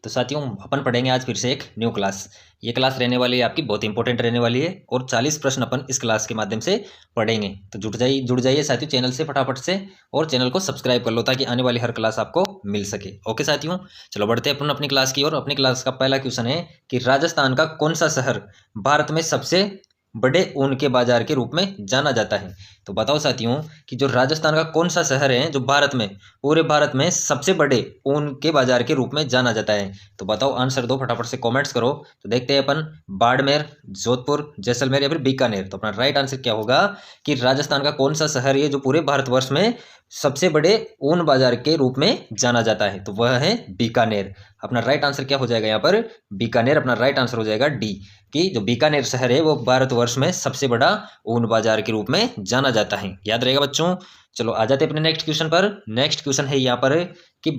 तो साथियों अपन पढ़ेंगे आज फिर से एक न्यू क्लास। ये क्लास रहने वाली है आपकी बहुत इंपॉर्टेंट रहने वाली है और 40 प्रश्न अपन इस क्लास के माध्यम से पढ़ेंगे। तो जुड़ जाइए साथियों चैनल से फटाफट से और चैनल को सब्सक्राइब कर लो ताकि आने वाली हर क्लास आपको मिल सके। ओके साथियों, चलो बढ़ते हैं अपन अपनी क्लास की ओर। अपनी क्लास का पहला क्वेश्चन है कि राजस्थान का कौन सा शहर भारत में सबसे बड़े ऊन के बाजार के रूप में जाना जाता है। तो बताओ साथियों कि जो राजस्थान का कौन सा शहर है जो पूरे भारत में सबसे बड़े ऊन के बाजार के रूप में जाना जाता है। तो बताओ, आंसर दो फटाफट से कमेंट्स करो। तो देखते हैं अपन, बाड़मेर, जोधपुर, जैसलमेर या फिर बीकानेर। तो अपना राइट आंसर क्या होगा कि राजस्थान का कौन सा शहर है जो पूरे भारतवर्ष में सबसे बड़े ऊन बाजार के रूप में जाना जाता है, तो वह है बीकानेर। अपना राइट आंसर क्या हो जाएगा यहाँ पर, बीकानेर। अपना राइट आंसर हो जाएगा डी, कि जो बीकानेर शहर है वो भारतवर्ष में सबसे बड़ा ऊन बाजार के रूप में जाना जाता है। याद रहेगा बच्चों। चलो आ जाते हैं अपने नेक्स्ट क्वेश्चन पर। नेक्स्ट क्वेश्चन है यहाँ पर कि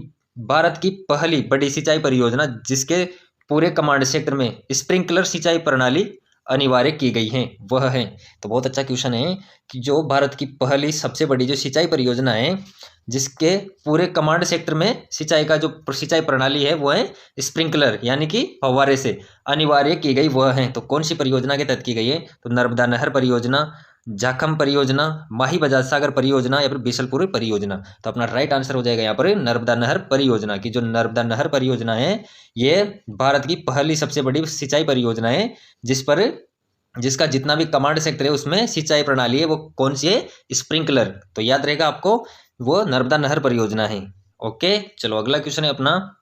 भारत की पहली बड़ी सिंचाई परियोजना जिसके पूरे कमांड क्षेत्र में स्प्रिंकलर सिंचाई प्रणाली अनिवार्य की गई है वह है। तो बहुत अच्छा क्वेश्चन है कि जो भारत की पहली सबसे बड़ी जो सिंचाई परियोजना है जिसके पूरे कमांड क्षेत्र में सिंचाई का जो सिंचाई प्रणाली है वो है स्प्रिंकलर यानी कि फव्वारे से अनिवार्य की गई वह है। तो कौन सी परियोजना के तहत की गई है, तो नर्मदा नहर परियोजना, जाखम परियोजना, माही बजाज सागर परियोजना या फिर बीसलपुर परियोजना। तो अपना राइट आंसर हो जाएगा यहाँ पर नर्मदा नहर परियोजना। की जो नर्मदा नहर परियोजना है ये भारत की पहली सबसे बड़ी सिंचाई परियोजना है जिसका जितना भी कमांड सेक्टर है उसमें सिंचाई प्रणाली है वो कौन सी है, स्प्रिंकलर। तो याद रहेगा आपको वो नर्मदा नहर परियोजना है। ओके, चलो अगला क्वेश्चन है अपना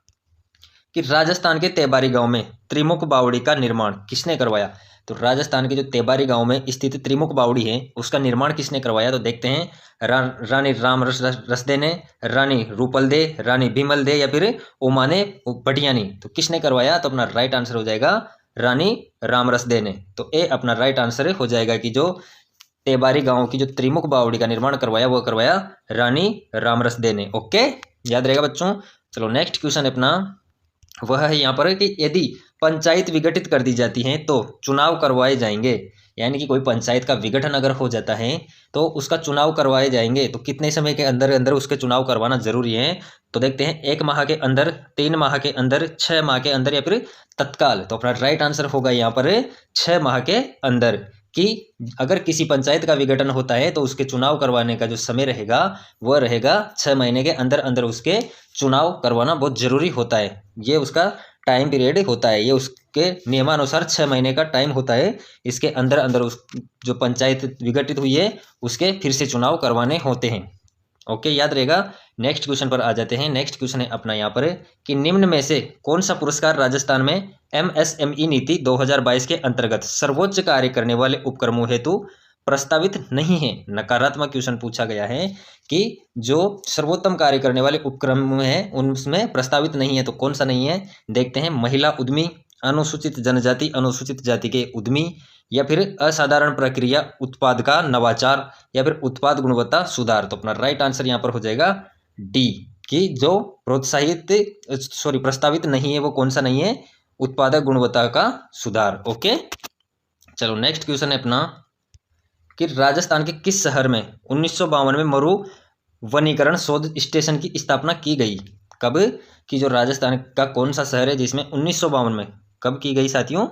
कि राजस्थान के तेबारी गांव में त्रिमुख बावड़ी का निर्माण किसने करवाया। तो राजस्थान के जो तेबारी गांव में स्थित त्रिमुख बावड़ी है उसका निर्माण किसने करवाया। तो देखते हैं, रानी राम रसदे ने, रानी रूपल दे, रानी भीमल दे या फिर उमाने भटियानी। तो किसने करवाया, तो अपना राइट आंसर हो जाएगा रानी राम रसदे ने। तो ए अपना राइट आंसर हो जाएगा कि जो तेबारी गांव की जो त्रिमुख बावड़ी का निर्माण करवाया वो करवाया रानी रामरसदे ने। ओके, याद रहेगा बच्चों। चलो नेक्स्ट क्वेश्चन अपना वह है यहाँ पर कि यदि पंचायत विघटित कर दी जाती है तो चुनाव करवाए जाएंगे। यानी कि कोई पंचायत का विघटन अगर हो जाता है तो उसका चुनाव करवाए जाएंगे, तो कितने समय के अंदर अंदर उसके चुनाव करवाना जरूरी है। तो देखते हैं, 1 माह के अंदर, 3 माह के अंदर, 6 माह के अंदर या फिर तत्काल। तो अपना राइट आंसर होगा यहाँ पर 6 माह के अंदर। कि अगर किसी पंचायत का विघटन होता है तो उसके चुनाव करवाने का जो समय रहेगा वह रहेगा 6 महीने के अंदर अंदर उसके चुनाव करवाना बहुत जरूरी होता है। ये उसका टाइम पीरियड होता है, ये उसके नियमानुसार 6 महीने का टाइम होता है। इसके अंदर अंदर उस जो पंचायत विघटित हुई है उसके फिर से चुनाव करवाने होते हैं। ओके, याद रहेगा। नेक्स्ट क्वेश्चन पर आ जाते हैं। नेक्स्ट क्वेश्चन है अपना यहाँ पर कि निम्न में से कौन सा पुरस्कार राजस्थान में MSME नीति 2022 के अंतर्गत सर्वोच्च कार्य करने वाले उपक्रमों हेतु प्रस्तावित नहीं है। नकारात्मक क्वेश्चन पूछा गया है कि जो सर्वोत्तम कार्य करने वाले उपक्रम हैं उनमें प्रस्तावित नहीं है, तो कौन सा नहीं है। देखते हैं, महिला उद्यमी, अनुसूचित जनजाति अनुसूचित जाति के उद्यमी या फिर असाधारण प्रक्रिया उत्पाद का नवाचार या फिर उत्पाद गुणवत्ता सुधार। तो अपना राइट आंसर यहाँ पर हो जाएगा डी, कि जो प्रस्तावित नहीं है वो कौन सा नहीं है, उत्पादक गुणवत्ता का सुधार। ओके, चलो नेक्स्ट क्वेश्चन है अपना कि राजस्थान के किस शहर में 1952 में मरु वनीकरण शोध स्टेशन की स्थापना की गई। कब, कि जो राजस्थान का कौन सा शहर है जिसमें 1952 में कब की गई साथियों,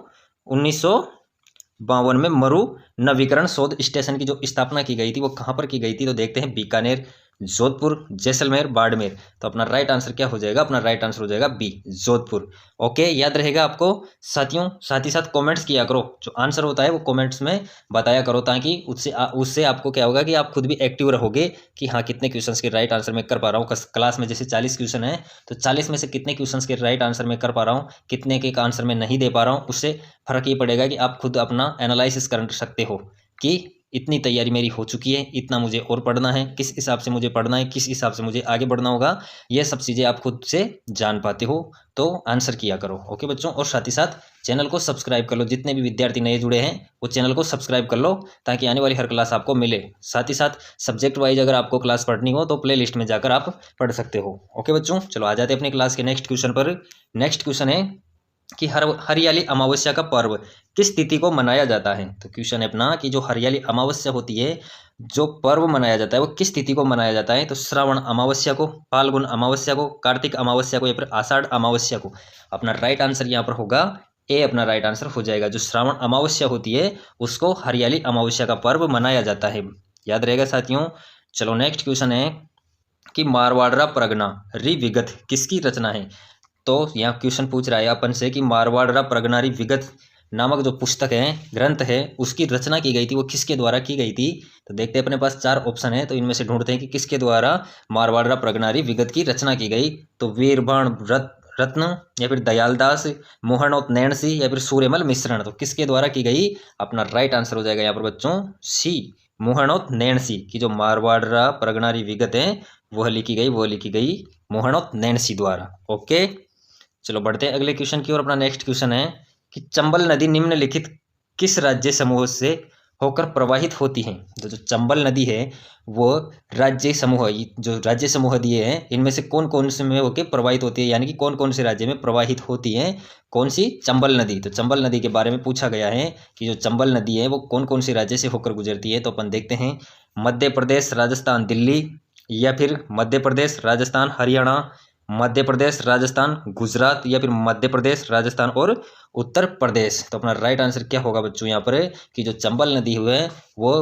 1952 में मरु नवीकरण शोध स्टेशन की जो स्थापना की गई थी वो कहाँ पर की गई थी। तो देखते हैं, बीकानेर, जोधपुर, जैसलमेर, बाड़मेर। तो अपना राइट आंसर क्या हो जाएगा, अपना राइट आंसर हो जाएगा बी, जोधपुर। ओके, याद रहेगा आपको साथियों। साथ ही साथ कमेंट्स किया करो, जो आंसर होता है वो कमेंट्स में बताया करो ताकि उससे आपको क्या होगा कि आप खुद भी एक्टिव रहोगे कि हाँ कितने क्वेश्चंस के राइट आंसर मैं कर पा रहा हूँ। क्लास में जैसे 40 क्वेश्चन है तो 40 में से कितने क्वेश्चंस के राइट आंसर मैं कर पा रहा हूँ, कितने के आंसर मैं नहीं दे पा रहा हूँ। उससे फर्क ये पड़ेगा कि आप खुद अपना एनालिसिस कर सकते हो कि इतनी तैयारी मेरी हो चुकी है, इतना मुझे और पढ़ना है, किस हिसाब से मुझे पढ़ना है, किस हिसाब से मुझे आगे बढ़ना होगा। ये सब चीज़ें आप खुद से जान पाते हो, तो आंसर किया करो। ओके बच्चों, और साथ ही साथ चैनल को सब्सक्राइब कर लो। जितने भी विद्यार्थी नए जुड़े हैं वो चैनल को सब्सक्राइब कर लो ताकि आने वाली हर क्लास आपको मिले। साथ ही साथ सब्जेक्ट वाइज अगर आपको क्लास पढ़नी हो तो प्ले लिस्ट में जाकर आप पढ़ सकते हो। ओके बच्चों, चलो आ जाते हैं अपनी क्लास के नेक्स्ट क्वेश्चन पर। नेक्स्ट क्वेश्चन है कि हरियाली अमावस्या का पर्व किस तिथि को मनाया जाता है। तो क्वेश्चन है अपना कि जो हरियाली अमावस्या होती है, जो पर्व मनाया जाता है वो किस तिथि को मनाया जाता है। तो श्रावण अमावस्या को, फाल्गुन अमावस्या को, कार्तिक अमावस्या को या फिर आषाढ़ अमावस्या को। अपना राइट आंसर यहाँ पर होगा ए, अपना राइट आंसर हो जाएगा। जो श्रावण अमावस्या होती है उसको हरियाली अमावस्या का पर्व मनाया जाता है, याद रहेगा साथियों। चलो नेक्स्ट क्वेश्चन है कि मारवाड़ प्रगना विगत किसकी रचना है। तो यहाँ क्वेश्चन पूछ रहा है अपन से कि मारवाड़ प्रगनारी विगत नामक जो पुस्तक है, ग्रंथ है, उसकी रचना की गई थी, वो किसके द्वारा की गई थी। तो देखते हैं अपने पास 4 ऑप्शन है, तो इनमें से ढूंढते हैं कि किसके द्वारा मारवाड़ प्रगनारी विगत की रचना की गई। तो वीरबाण रत्न या फिर दयालदास, मोहनोत नैण सिंह या फिर सूर्यमल मिश्रण। तो किसके द्वारा की गई। अपना राइट आंसर हो जाएगा यहाँ पर बच्चों सी, मोहनोत नैण सिंह की जो मारवाड़ प्रगनारी विगत है वह लिखी गई मोहनोत नैण सिंह द्वारा। ओके, चलो बढ़ते हैं अगले क्वेश्चन की ओर। अपना नेक्स्ट क्वेश्चन है कि चंबल नदी निम्नलिखित किस राज्य समूह से होकर प्रवाहित होती है। तो जो चंबल नदी है वो राज्य समूह, जो राज्य समूह दिए हैं इनमें से कौन कौन से में होकर प्रवाहित होती है, यानी कि कौन कौन से राज्य में प्रवाहित होती है कौन सी चंबल नदी। तो चंबल नदी के बारे में पूछा गया है कि जो चंबल नदी है वो कौन कौन से राज्य से होकर गुजरती है। तो अपन देखते हैं मध्य प्रदेश, राजस्थान, दिल्ली, या फिर मध्य प्रदेश, राजस्थान, हरियाणा, मध्य प्रदेश, राजस्थान, गुजरात, या फिर मध्य प्रदेश, राजस्थान और उत्तर प्रदेश। तो अपना राइट आंसर क्या होगा बच्चों यहाँ पर कि जो चंबल नदी है वो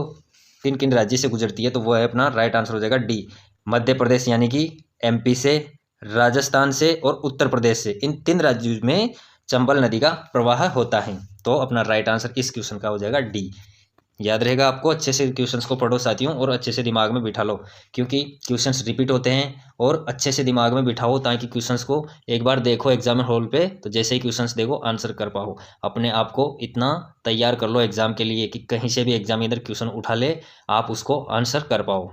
किन किन राज्य से गुजरती है। तो वो है अपना राइट आंसर हो जाएगा डी, मध्य प्रदेश यानी कि एमपी से, राजस्थान से और उत्तर प्रदेश से, इन 3 राज्यों में चंबल नदी का प्रवाह होता है। तो अपना राइट आंसर इस क्वेश्चन का हो जाएगा डी। याद रहेगा आपको, अच्छे से क्वेश्चंस को पढ़ो साथियों और अच्छे से दिमाग में बिठा लो, क्योंकि क्वेश्चंस रिपीट होते हैं और अच्छे से दिमाग में बिठाओ ताकि क्वेश्चंस को एक बार देखो एग्जाम हॉल पे, तो जैसे ही क्वेश्चंस देखो आंसर कर पाओ। अपने आप को इतना तैयार कर लो एग्जाम के लिए कि कहीं से भी एग्जाम इधर क्वेश्चन उठा ले आप उसको आंसर कर पाओ।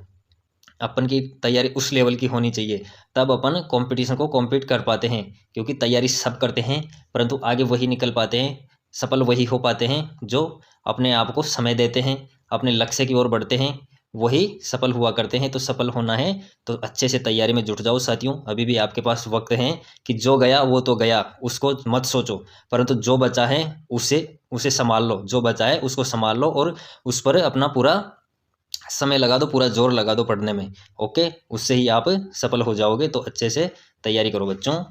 अपन की तैयारी उस लेवल की होनी चाहिए, तब अपन कंपटीशन को कॉम्पीट कर पाते हैं, क्योंकि तैयारी सब करते हैं परंतु आगे वही निकल पाते हैं, सफल वही हो पाते हैं जो अपने आप को समय देते हैं, अपने लक्ष्य की ओर बढ़ते हैं, वही सफल हुआ करते हैं। तो सफल होना है तो अच्छे से तैयारी में जुट जाओ साथियों, अभी भी आपके पास वक्त है कि जो गया वो तो गया, उसको मत सोचो, परंतु जो बचा है उसे उसे संभाल लो, जो बचा है उसको संभाल लो और उस पर अपना पूरा समय लगा दो, पूरा जोर लगा दो पढ़ने में। ओके, उससे ही आप सफल हो जाओगे। तो अच्छे से तैयारी करो बच्चों।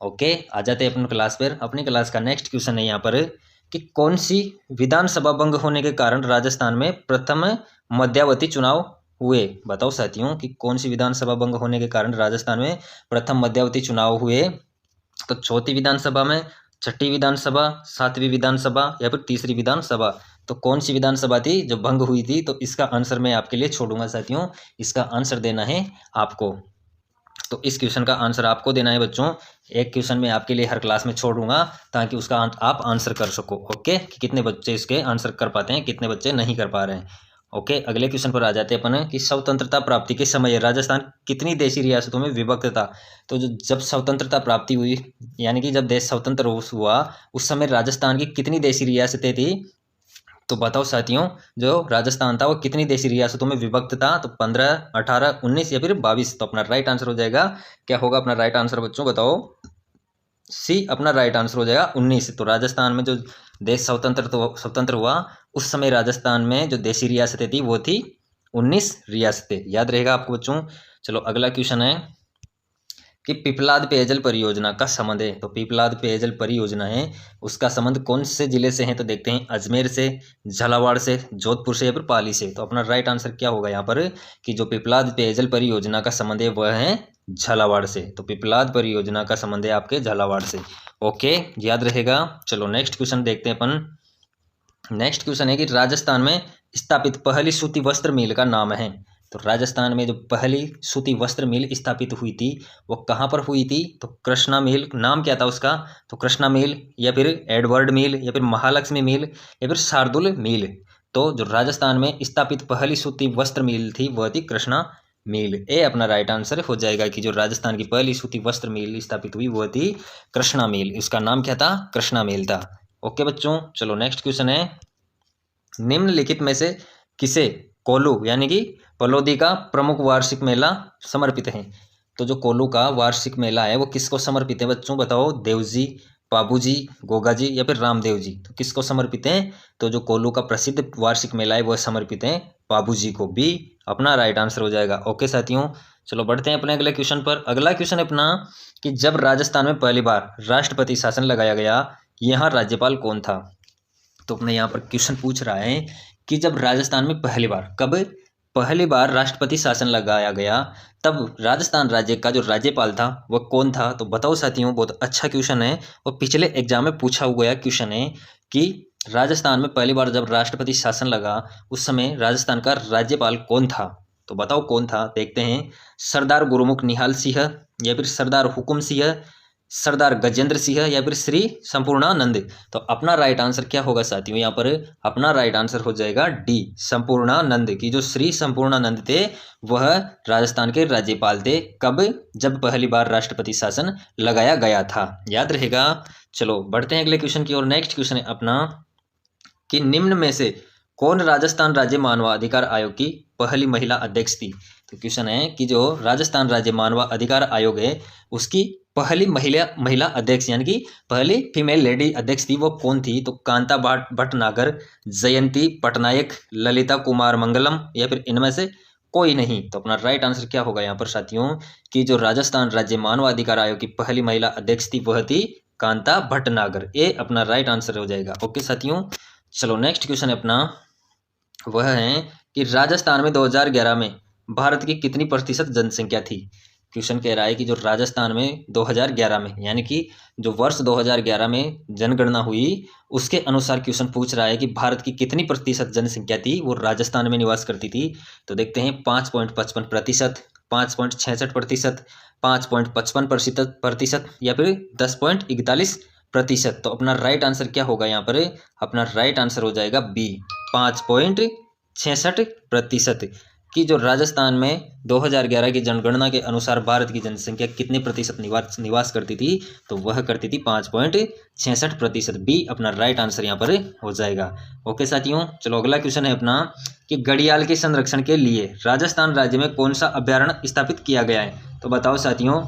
ओके, आ जाते हैं अपनी क्लास पर। अपनी क्लास का नेक्स्ट क्वेश्चन है यहाँ पर कि कौन सी विधानसभा भंग होने के कारण राजस्थान में प्रथम मध्यावधि चुनाव हुए। बताओ साथियों कि कौन सी विधानसभा भंग होने के कारण राजस्थान में प्रथम मध्यावधि चुनाव हुए। तो चौथी विधानसभा में, छठी विधानसभा, सातवीं विधानसभा या फिर तीसरी विधानसभा। तो कौन सी विधानसभा थी जो भंग हुई थी। तो इसका आंसर मैं आपके लिए छोड़ूंगा साथियों, इसका आंसर देना है आपको। तो इस क्वेश्चन का आंसर आपको देना है बच्चों। एक क्वेश्चन मैं आपके लिए हर क्लास में छोड़ूंगा ताकि उसका आप आंसर कर सको। ओके, कि कितने बच्चे इसके आंसर कर पाते हैं, कितने बच्चे नहीं कर पा रहे हैं। ओके, अगले क्वेश्चन पर आ जाते हैं अपन कि स्वतंत्रता प्राप्ति के समय राजस्थान कितनी देशी रियासतों में विभक्त था। तो जो जब स्वतंत्रता प्राप्ति हुई, यानी कि जब देश स्वतंत्र हुआ, उस समय राजस्थान की कितनी देशी रियासतें थी। तो बताओ साथियों, जो राजस्थान था वो कितनी देशी रियासतों में विभक्त था। तो 15, 18, 19 या फिर 22। तो अपना राइट आंसर हो जाएगा, क्या होगा अपना राइट आंसर बच्चों बताओ। सी अपना राइट आंसर हो जाएगा 19। तो राजस्थान में जो देश स्वतंत्र हुआ उस समय राजस्थान में जो देशी रियासतें थी वो थी 19 रियासतें। याद रहेगा आपको बच्चों। चलो अगला क्वेश्चन है कि पिपलाद पेयजल परियोजना का संबंध है। तो पिपलाद पेयजल परियोजना है उसका संबंध कौन से जिले से है। तो देखते हैं अजमेर से, झालावाड़ से, जोधपुर से या फिर पाली से। तो अपना राइट आंसर क्या होगा यहाँ पर कि जो पिपलाद पेयजल परियोजना का संबंध है वह है झालावाड़ से। तो पिपलाद परियोजना का संबंध है आपके झालावाड़ से। ओके, याद रहेगा। चलो नेक्स्ट क्वेश्चन देखते हैं अपन। नेक्स्ट क्वेश्चन है कि राजस्थान में स्थापित पहली सूती वस्त्र मिल का नाम है। तो राजस्थान में जो पहली सूती वस्त्र मिल स्थापित हुई थी वो कहाँ पर हुई थी। तो कृष्णा मिल, नाम क्या था उसका। तो कृष्णा मिल या फिर एडवर्ड मिल या फिर महालक्ष्मी मिल या फिर शार्दुल मिल। तो जो राजस्थान में स्थापित पहली सूती वस्त्र मिल थी वह थी कृष्णा मिल। ए अपना राइट आंसर हो जाएगा कि जो राजस्थान की पहली सूती वस्त्र मिल स्थापित हुई वह थी कृष्णा मिल। उसका नाम क्या था, कृष्णा मिल था। ओके बच्चों, चलो नेक्स्ट क्वेश्चन है निम्नलिखित में से किसे कोल्लू यानी कि पलोदी का प्रमुख वार्षिक मेला समर्पित है। तो जो कोल्लू का वार्षिक मेला है वो किसको समर्पित है बच्चों बताओ। देवजी, बाबूजी, गोगाजी या फिर रामदेव जी? तो किसको समर्पित हैं? तो जो कोल्लू का प्रसिद्ध वार्षिक मेला है वह समर्पित है बाबूजी को। बी अपना राइट आंसर हो जाएगा। ओके साथियों, चलो बढ़ते हैं अपने अगले क्वेश्चन पर। अगला क्वेश्चन अपना कि जब राजस्थान में पहली बार राष्ट्रपति शासन लगाया गया, यहाँ राज्यपाल कौन था? तो अपने यहाँ पर क्वेश्चन पूछ रहा है कि जब राजस्थान में पहली बार, कब पहली बार राष्ट्रपति शासन लगाया गया, तब राजस्थान राज्य का जो राज्यपाल था वह कौन था? तो बताओ साथियों, बहुत अच्छा क्वेश्चन है और पिछले एग्जाम में पूछा हुआ क्वेश्चन है कि राजस्थान में पहली बार जब राष्ट्रपति शासन लगा उस समय राजस्थान का राज्यपाल कौन था? तो बताओ कौन था? देखते हैं। सरदार गुरुमुख निहाल सिंह या फिर सरदार हुकुम सिंह, सरदार गजेंद्र सिंह या फिर श्री संपूर्णानंद? तो अपना राइट आंसर क्या होगा साथियों? यहाँ पर अपना राइट आंसर हो जाएगा डी संपूर्णानंद की जो श्री संपूर्णानंद थे वह राजस्थान के राज्यपाल थे। कब? जब पहली बार राष्ट्रपति शासन लगाया गया था, याद रहेगा। चलो बढ़ते हैं अगले क्वेश्चन की ओर। नेक्स्ट क्वेश्चन है अपना कि निम्न में से कौन राजस्थान राज्य मानवाधिकार आयोग की पहली महिला अध्यक्ष थी? तो क्वेश्चन है कि जो राजस्थान राज्य मानवाधिकार आयोग है उसकी पहली महिला अध्यक्ष यानी कि पहली फीमेल लेडी अध्यक्ष थी वो कौन थी? तो कांता भटनागर, जयंती पटनायक, ललिता कुमार मंगलम या फिर इनमें से कोई नहीं? तो अपना राइट आंसर क्या होगा यहाँ पर साथियों कि जो राजस्थान राज्य मानवाधिकार आयोग की पहली महिला अध्यक्ष थी वह थी कांता भटनागर। ए अपना राइट आंसर हो जाएगा। ओके साथियों, चलो नेक्स्ट क्वेश्चन अपना वह है कि राजस्थान में 2011 में भारत की कितनी प्रतिशत जनसंख्या थी? क्वेश्चन कह रहा है कि जो राजस्थान में 2011 में यानी कि जो वर्ष 2011 में जनगणना हुई उसके अनुसार क्वेश्चन पूछ रहा है कि भारत की कितनी प्रतिशत जनसंख्या थी वो राजस्थान में निवास करती थी? तो देखते हैं 5.55%, 5.66%, 5.55% या फिर 10.41%। तो अपना राइट आंसर क्या होगा यहाँ पर? अपना राइट आंसर हो जाएगा बी 5.66% की जो राजस्थान में 2011 की जनगणना के अनुसार भारत की जनसंख्या कितने प्रतिशत निवास करती थी? तो वह करती थी 5.66%। बी अपना राइट आंसर यहाँ पर हो जाएगा। ओके साथियों, चलो अगला क्वेश्चन है अपना कि घड़ियाल के संरक्षण के लिए राजस्थान राज्य में कौन सा अभ्यारण्य स्थापित किया गया है? तो बताओ साथियों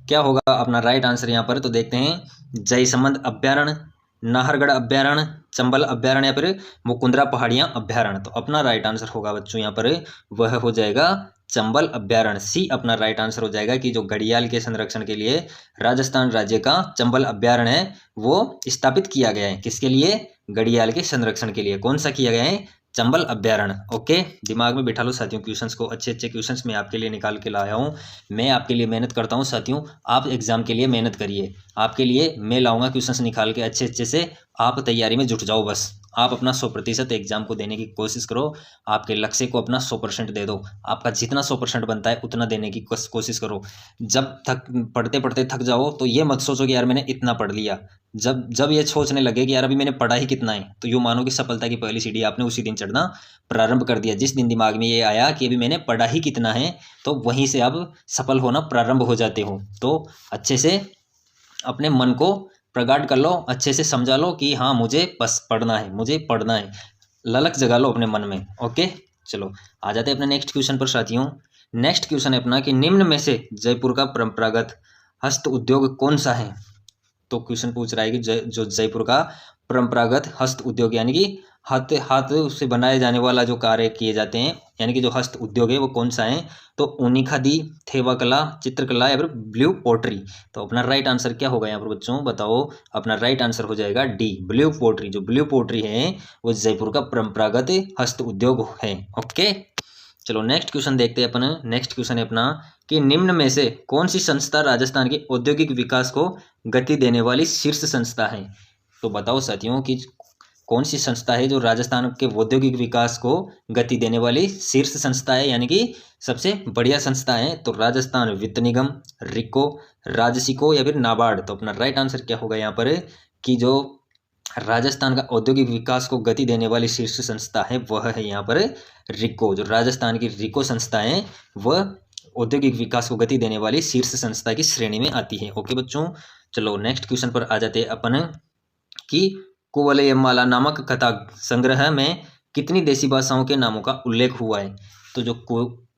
क्या होगा अपना राइट आंसर यहाँ पर? तो देखते हैं जयसमंद अभ्यारण्य, नाहरगढ़ अभ्यारण्य, चंबल अभ्यारण्य या फिर मुकुंदरा पहाड़ियां अभ्यारण्य। तो अपना राइट आंसर होगा बच्चों यहाँ पर वह हो जाएगा चंबल अभ्यारण्य। सी अपना राइट आंसर हो जाएगा कि जो घड़ियाल के संरक्षण के लिए राजस्थान राज्य का चंबल अभ्यारण्य है वो स्थापित किया गया है। किसके लिए? घड़ियाल के संरक्षण के लिए। कौन सा किया गया है? चंबल अभ्यारण्य। ओके, दिमाग में बिठा लो साथियों क्वेश्चंस को, अच्छे अच्छे क्वेश्चंस मैं आपके लिए निकाल के लाया हूँ। मैं आपके लिए मेहनत करता हूँ साथियों, आप एग्जाम के लिए मेहनत करिए। आपके लिए मैं लाऊंगा क्वेश्चंस निकाल के अच्छे अच्छे से, आप तैयारी में जुट जाओ। बस आप अपना 100% एग्जाम को देने की कोशिश करो, आपके लक्ष्य को अपना 100% दे दो। आपका जितना 100% बनता है उतना देने की कोशिश करो। जब थक पढ़ते पढ़ते थक जाओ तो ये मत सोचो कि यार मैंने इतना पढ़ लिया। जब ये सोचने लगे कि यार अभी मैंने पढ़ा ही कितना है, तो यूँ मानो कि सफलता की पहली सीढ़ी आपने उसी दिन चढ़ना प्रारंभ कर दिया। जिस दिन दिमाग में ये आया कि अभी मैंने पढ़ा ही कितना है, तो वहीं से आप सफल होना प्रारंभ हो जाते हो। तो अच्छे से अपने मन को प्रगाढ़ कर लो, अच्छे से समझा लो कि हाँ मुझे बस पढ़ना है, मुझे पढ़ना है। ललक जगा लो अपने मन में। ओके, चलो आ जाते हैं अपने नेक्स्ट क्वेश्चन पर साथियों। नेक्स्ट क्वेश्चन है अपना कि निम्न में से जयपुर का परंपरागत हस्त उद्योग कौन सा है? तो क्वेश्चन पूछ रहा है कि जो जयपुर का परंपरागत हस्त उद्योग यानी कि हाथ से बनाए जाने वाला जो कार्य किए जाते हैं यानी कि जो हस्त उद्योग है वो कौन सा है? तो ऊनी खादी, थेवा कला, चित्रकला या फिर ब्लू पोट्री। तो अपना राइट आंसर क्या होगा यहाँ पर बच्चों? बताओ, अपना राइट आंसर हो जाएगा डी ब्लू पोट्री। जो ब्लू पोट्री है वो जयपुर का परंपरागत हस्त उद्योग है। ओके, चलो नेक्स्ट क्वेश्चन देखते हैं अपन। नेक्स्ट क्वेश्चन है अपना कि निम्न में से कौन सी संस्था राजस्थान के औद्योगिक विकास को गति देने वाली शीर्ष संस्था है? तो बताओ साथियों कि कौन सी संस्था है जो राजस्थान के औद्योगिक विकास को गति देने वाली शीर्ष संस्था है यानी कि सबसे बढ़िया संस्था है? तो राजस्थान वित्त निगम, रिको, राजसिको या फिर नाबार्ड। तो अपना राइट आंसर क्या होगा यहाँ पर कि जो राजस्थान का औद्योगिक विकास को गति देने वाली शीर्ष संस्था है वह है यहाँ पर रिको। जो राजस्थान की रिको संस्था है वह औद्योगिक विकास को गति देने वाली शीर्ष संस्था की श्रेणी में आती है। ओके बच्चों, चलो नेक्स्ट क्वेश्चन पर आ जाते हैं अपन कि कुवलयमाला नामक कथा संग्रह में कितनी देसी भाषाओं के नामों का उल्लेख हुआ है? तो जो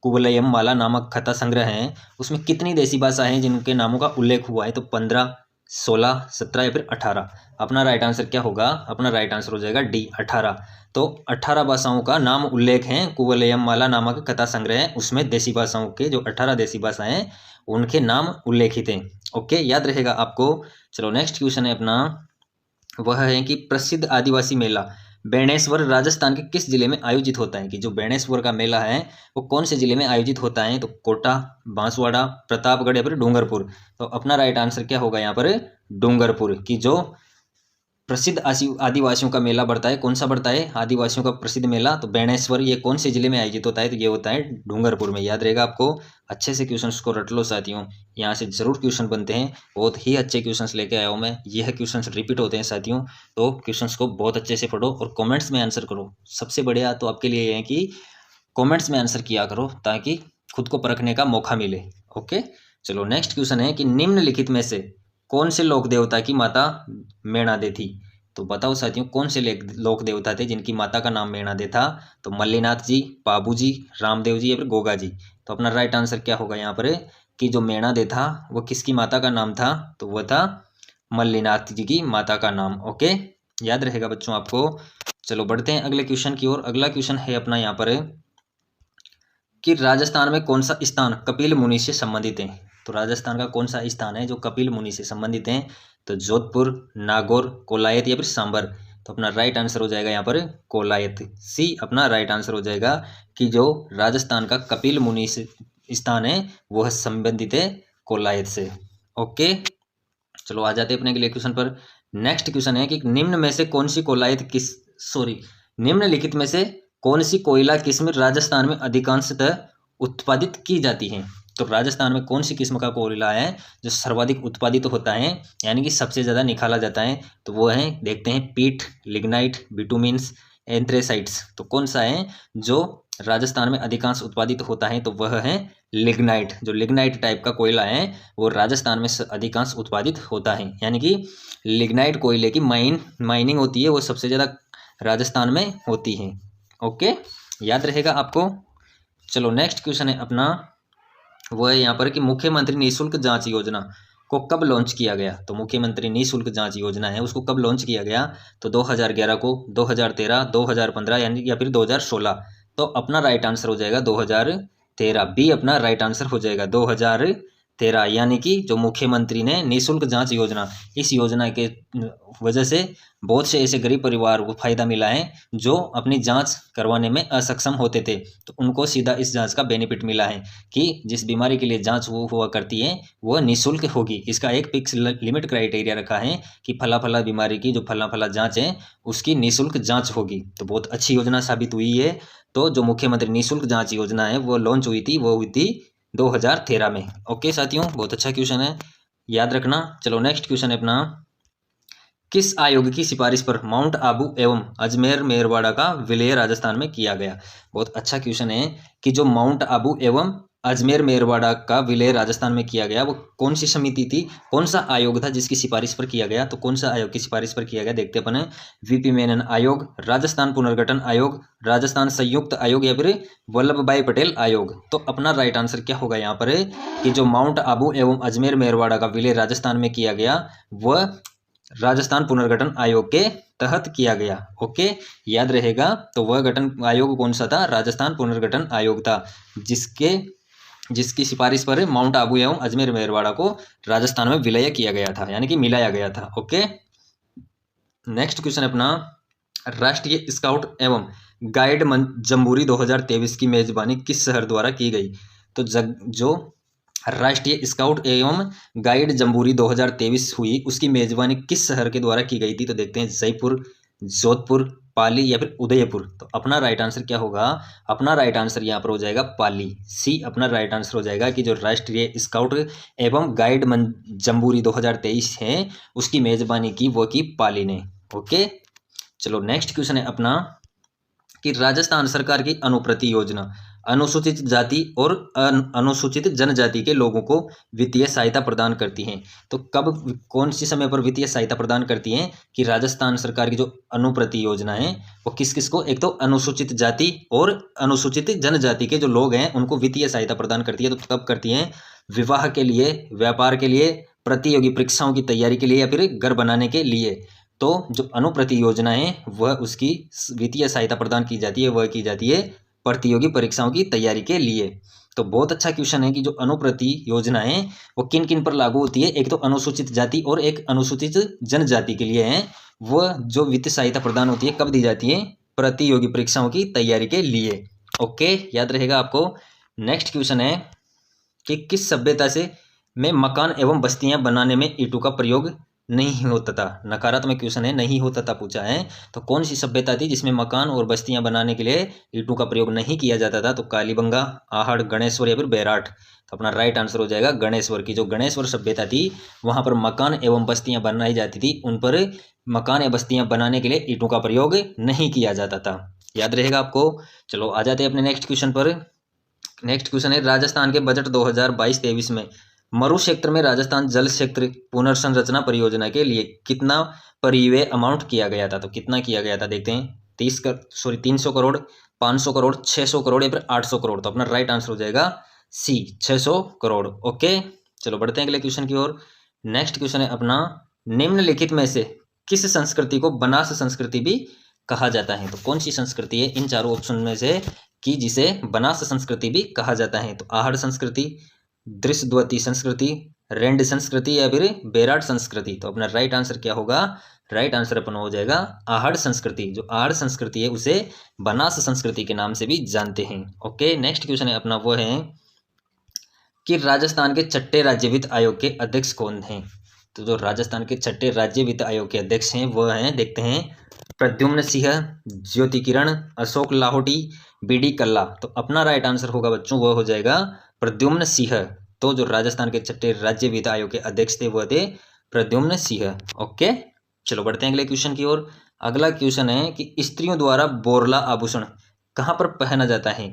कुवलयमाला नामक कथा संग्रह है उसमें कितनी देसी भाषा हैं जिनके नामों का उल्लेख हुआ है? तो 15, 16, 17 या फिर 18। अपना राइट आंसर क्या होगा? अपना राइट आंसर हो जाएगा डी 18। तो 18 भाषाओं का नाम उल्लेख है कुवलयम माला नामक कथा संग्रह है, उसमें देसी भाषाओं के जो 18 देसी भाषाएं हैं उनके नाम उल्लेखित हैं। ओके, याद रहेगा आपको। चलो नेक्स्ट क्वेश्चन है अपना, वह है कि प्रसिद्ध आदिवासी मेला बेणेश्वर राजस्थान के किस जिले में आयोजित होता है? कि जो बेणेश्वर का मेला है वो कौन से जिले में आयोजित होता है? तो कोटा, बांसवाड़ा, प्रतापगढ़ या फिर डूंगरपुर। तो अपना राइट आंसर क्या होगा यहाँ पर? डूंगरपुर। की जो प्रसिद्ध आदिवासियों का मेला बढ़ता है, कौन सा बढ़ता है? आदिवासियों का प्रसिद्ध मेला तो बेणेश्वर, ये कौन से जिले में आयोजित होता है? तो ये होता है डूंगरपुर में। याद रहेगा आपको। अच्छे से क्वेश्चंस को रट लो साथियों, यहाँ से जरूर क्वेश्चन बनते हैं। बहुत ही अच्छे क्वेश्चंस लेके आया हूँ मैं। यह क्वेश्चंस रिपीट होते हैं साथियों, तो क्वेश्चंस को बहुत अच्छे से पढ़ो और कॉमेंट्स में आंसर करो। सबसे बढ़िया तो आपके लिए है कि कॉमेंट्स में आंसर किया करो ताकि खुद को परखने का मौका मिले। ओके, चलो नेक्स्ट क्वेश्चन है कि निम्नलिखित में से कौन से लोक देवता की माता मेणा दे थी? तो बताओ साथियों, कौन से लोक देवता थे जिनकी माता का नाम मेणा दे था? तो मल्लीनाथ जी, बाबू जी, रामदेव जी या फिर गोगा जी। तो अपना राइट आंसर क्या होगा यहाँ पर? कि जो मेणा दे था वो किसकी माता का नाम था? तो वह था मल्लीनाथ जी की माता का नाम। ओके, याद रहेगा बच्चों आपको। चलो बढ़ते हैं अगले क्वेश्चन की ओर। अगला क्वेश्चन है अपना यहाँ पर कि राजस्थान में कौन सा स्थान कपिल मुनि से संबंधित है? तो राजस्थान का कौन सा स्थान है जो कपिल मुनि से संबंधित है? तो जोधपुर, नागौर, कोलायत या फिर सांबर। तो अपना राइट आंसर हो जाएगा यहाँ पर कोलायत। सी अपना राइट आंसर हो जाएगा कि जो राजस्थान का कपिल मुनि से स्थान है वह संबंधित है कोलायत से। ओके, चलो आ जाते हैं अपने अगले क्वेश्चन पर। नेक्स्ट क्वेश्चन है कि निम्न में से कौन सी कोलायत निम्नलिखित में से कौन सी कोयला किस्म राजस्थान में अधिकांशतः उत्पादित की जाती है? तो राजस्थान में कौन सी किस्म का कोयला है जो सर्वाधिक उत्पादित होता है, यानी कि सबसे ज्यादा निकाला जाता है? तो वो है, देखते हैं, पीट, लिग्नाइट, बिटुमिन्स, एंथ्रेसाइट्स। तो कौन सा है जो राजस्थान में अधिकांश उत्पादित होता है? तो वह है लिग्नाइट। जो लिग्नाइट टाइप का कोयला है वो राजस्थान में अधिकांश उत्पादित होता है, यानी कि लिग्नाइट कोयले की माइनिंग होती है वो सबसे ज्यादा राजस्थान में होती है। ओके, याद रहेगा आपको। चलो नेक्स्ट क्वेश्चन है अपना, वो है यहाँ पर कि मुख्यमंत्री निःशुल्क जांच योजना को कब लॉन्च किया गया? तो मुख्यमंत्री निःशुल्क जांच योजना है उसको कब लॉन्च किया गया? तो 2011 को, 2013, 2015 यानी या फिर 2016। तो अपना राइट आंसर हो जाएगा 2013। बी अपना राइट आंसर हो जाएगा 2013। यानी कि जो मुख्यमंत्री ने निःशुल्क जांच योजना, इस योजना के वजह से बहुत से ऐसे गरीब परिवार को फायदा मिला है जो अपनी जांच करवाने में असक्षम होते थे, तो उनको सीधा इस जांच का बेनिफिट मिला है कि जिस बीमारी के लिए जांच हुआ करती है वह निःशुल्क होगी। इसका एक फिक्स लिमिट क्राइटेरिया रखा है कि फला फला बीमारी की जो फला फला जांच है उसकी निःशुल्क जांच होगी। तो बहुत अच्छी योजना साबित हुई है। तो जो मुख्यमंत्री निःशुल्क जांच योजना है वो लॉन्च हुई थी, वो हुई थी 2013 में। ओके साथियों, बहुत अच्छा क्वेश्चन है, याद रखना। चलो नेक्स्ट क्वेश्चन है अपना, किस आयोग की सिफारिश पर माउंट आबू एवं अजमेर मेरवाड़ा का विलय राजस्थान में किया गया? बहुत अच्छा क्वेश्चन है कि जो माउंट आबू एवं अजमेर मेरवाड़ा का विलय राजस्थान में किया गया वो कौन सी समिति थी, कौन सा आयोग था जिसकी सिफारिश पर किया गया? तो कौन सा आयोग की सिफारिश पर किया गया देखते अपन। वीपी मेनन आयोग, राजस्थान पुनर्गठन आयोग, राजस्थान संयुक्त आयोग या फिर वल्लभ भाई पटेल आयोग। तो अपना राइट आंसर क्या होगा यहाँ पर कि जो माउंट आबू एवं अजमेर मेरवाड़ा का विलय राजस्थान में किया गया वह राजस्थान पुनर्गठन आयोग के तहत किया गया। ओके, याद रहेगा। तो वह गठन आयोग कौन सा था? राजस्थान पुनर्गठन आयोग था, जिसकी सिफारिश पर माउंट आबू एवं अजमेर मेरवाड़ा को राजस्थान में विलय किया गया था, यानी कि मिलाया गया था। ओके, नेक्स्ट क्वेश्चन अपना, राष्ट्रीय स्काउट एवं गाइड जम्बूरी 2023 की मेजबानी किस शहर द्वारा की गई? तो जो राष्ट्रीय स्काउट एवं गाइड जम्बूरी 2023 हुई उसकी मेजबानी किस शहर के द्वारा की गई थी? तो देखते हैं, जयपुर, जोधपुर, पाली या फिर उदयपुर। तो अपना राइट आंसर क्या होगा? अपना राइट आंसर यहाँ पर हो जाएगा पाली। सी अपना राइट आंसर हो जाएगा कि जो राष्ट्रीय स्काउट एवं गाइड जम्बूरी 2023 है उसकी मेजबानी की वो की पाली ने। ओके, चलो नेक्स्ट क्वेश्चन है अपना कि राजस्थान सरकार की अनुप्रति योजना अनुसूचित जाति और अनुसूचित जनजाति के लोगों को वित्तीय सहायता प्रदान करती हैं। तो कब, कौन सी समय पर वित्तीय सहायता प्रदान करती हैं? कि राजस्थान सरकार की जो अनुप्रति योजना है वो किस किस को, एक तो अनुसूचित जाति और अनुसूचित जनजाति के जो लोग हैं उनको वित्तीय सहायता प्रदान करती है। तो कब करती हैं? विवाह के लिए, व्यापार के लिए, प्रतियोगी परीक्षाओं की तैयारी के लिए या फिर घर बनाने के लिए। तो जो अनुप्रति योजना है वह उसकी वित्तीय सहायता प्रदान की जाती है, वह की जाती है प्रतियोगी परीक्षाओं की तैयारी के लिए। तो बहुत अच्छा क्वेश्चन है कि जो अनुप्रति योजना है वो किन किन पर लागू होती है। एक तो अनुसूचित जाति और एक अनुसूचित जनजाति के लिए है। वह जो वित्तीय सहायता प्रदान होती है कब दी जाती है, प्रतियोगी परीक्षाओं की तैयारी के लिए। ओके, याद रहेगा आपको। नेक्स्ट क्वेश्चन है कि किस सभ्यता से में मकान एवं बस्तियां बनाने में ईंटों का प्रयोग नहीं होता था। नकारात्मक क्वेश्चन है, नहीं होता था पूछा है। तो कौन सी सभ्यता थी जिसमें मकान और बस्तियां बनाने के लिए ईंटों का प्रयोग नहीं किया जाता था। तो कालीबंगा, आहड़, गणेश्वर या फिर बैराठ। तो अपना राइट आंसर हो जाएगा गणेश्वर की। जो गणेश्वर सभ्यता थी वहां पर मकान एवं बस्तियां बनाई जाती थी, उन पर मकान या बस्तियां बनाने के लिए ईंटों का प्रयोग नहीं किया जाता था। याद रहेगा आपको। चलो आ जाते हैं अपने नेक्स्ट क्वेश्चन पर। नेक्स्ट क्वेश्चन है राजस्थान के बजट 2022-23 में मरु क्षेत्र में राजस्थान जल क्षेत्र पुनर्संरचना परियोजना के लिए कितना परिव्यय अमाउंट किया गया था। तो कितना किया गया था देखते हैं। 300 करोड़, 500 करोड़, 600 करोड़ या फिर 800 करोड़। तो अपना राइट आंसर हो जाएगा सी, 600 करोड़। ओके, चलो बढ़ते हैं अगले क्वेश्चन की ओर। नेक्स्ट क्वेश्चन है अपना, निम्नलिखित में से किस संस्कृति को बनास संस्कृति भी कहा जाता है। तो कौन सी संस्कृति है इन चारों ऑप्शन में से कि जिसे बनास संस्कृति भी कहा जाता है। तो आहड़ संस्कृति, दृश्यद्वती संस्कृति, रेंड संस्कृति या फिर बैराठ संस्कृति। तो अपना राइट आंसर क्या होगा, राइट आंसर अपना हो जाएगा आहड़ संस्कृति। जो आहड़ संस्कृति है उसे बनास संस्कृति के नाम से भी जानते हैं। ओके, नेक्स्ट क्वेश्चन है अपना वो है कि राजस्थान के छठे राज्य वित्त आयोग के अध्यक्ष कौन हैं। तो जो राजस्थान के छठे राज्य वित्त आयोग के अध्यक्ष हैं वह हैं, देखते हैं, प्रद्युम्न सिंह, ज्योति किरण, अशोक लाहोटी, बीडी कल्ला। तो अपना राइट आंसर होगा बच्चों वह हो जाएगा प्रद्युम्न सिंह। तो जो राजस्थान के छठे राज्य वित्त आयोग के अध्यक्ष थे वह थे प्रद्युम्न सिंह। ओके, चलो बढ़ते हैं अगले क्वेश्चन की ओर। अगला क्वेश्चन है कि स्त्रियों द्वारा बोरला आभूषण कहाँ पर पहना जाता है।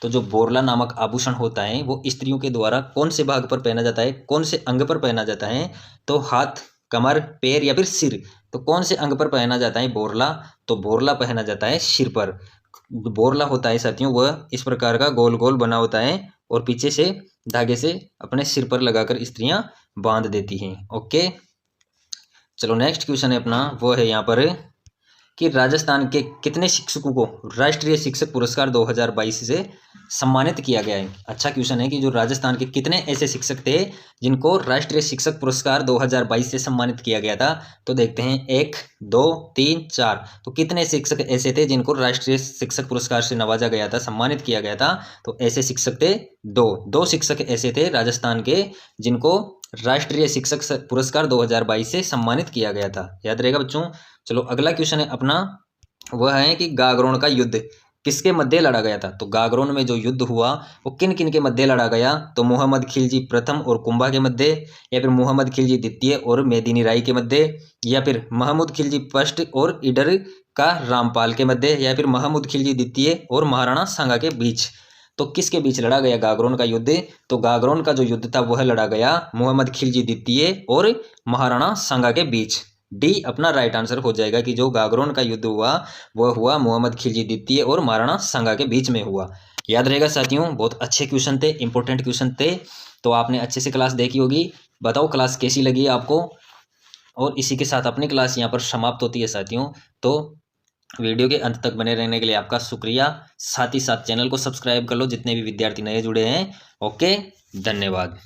तो जो बोरला नामक आभूषण होता है वो स्त्रियों के द्वारा कौन से भाग पर पहना जाता है, कौन से अंग पर पहना जाता है। तो हाथ, कमर, पैर या फिर सिर। तो कौन से अंग पर पहना जाता है बोरला। तो बोरला पहना जाता है सिर पर। बोरला होता है साथियों वह इस प्रकार का गोल गोल बना होता है और पीछे से धागे से अपने सिर पर लगाकर स्त्रियां बांध देती हैं। ओके, चलो नेक्स्ट क्वेश्चन है अपना वो है यहाँ पर कि राजस्थान के कितने शिक्षकों को राष्ट्रीय शिक्षक पुरस्कार 2022 से सम्मानित किया गया है। अच्छा क्वेश्चन है कि जो राजस्थान के कितने ऐसे शिक्षक थे जिनको राष्ट्रीय शिक्षक पुरस्कार 2022 से सम्मानित किया गया था। तो देखते हैं 1, 2, 3, 4। तो कितने शिक्षक ऐसे थे जिनको राष्ट्रीय शिक्षक पुरस्कार से नवाजा गया था, सम्मानित किया गया था। तो ऐसे शिक्षक थे दो शिक्षक ऐसे थे राजस्थान के जिनको राष्ट्रीय शिक्षक पुरस्कार 2022 से सम्मानित किया गया था। याद रहेगा बच्चों। चलो अगला क्वेश्चन है अपना वह है कि गागरोन का युद्ध किसके मध्य लड़ा गया था। तो गागरोन में जो युद्ध हुआ वो किन किन के मध्य लड़ा गया। तो मोहम्मद खिलजी प्रथम और कुंभा के मध्य, या फिर मोहम्मद खिलजी द्वितीय और मेदिनी राय के मध्य, या फिर महमूद खिलजी फर्स्ट और इडर का रामपाल के मध्य, या फिर महमूद खिलजी द्वितीय और महाराणा सांगा के बीच। तो किसके बीच लड़ा गया गागरोन का युद्ध। तो गागरोन का जो युद्ध था वह लड़ा गया मोहम्मद खिलजी द्वितीय और महाराणा सांगा के बीच। डी अपना राइट आंसर हो जाएगा कि जो गागरोन का युद्ध हुआ वह हुआ मोहम्मद खिलजी द्वितीय और महाराणा सांगा के बीच में हुआ। याद रहेगा साथियों, बहुत अच्छे क्वेश्चन थे, इंपॉर्टेंट क्वेश्चन थे। तो आपने अच्छे से क्लास देखी होगी। बताओ क्लास कैसी लगी आपको। और इसी के साथ अपनी क्लास यहाँ पर समाप्त होती है साथियों। तो वीडियो के अंत तक बने रहने के लिए आपका शुक्रिया। साथ ही साथ चैनल को सब्सक्राइब कर लो जितने भी विद्यार्थी नए जुड़े हैं। ओके, धन्यवाद।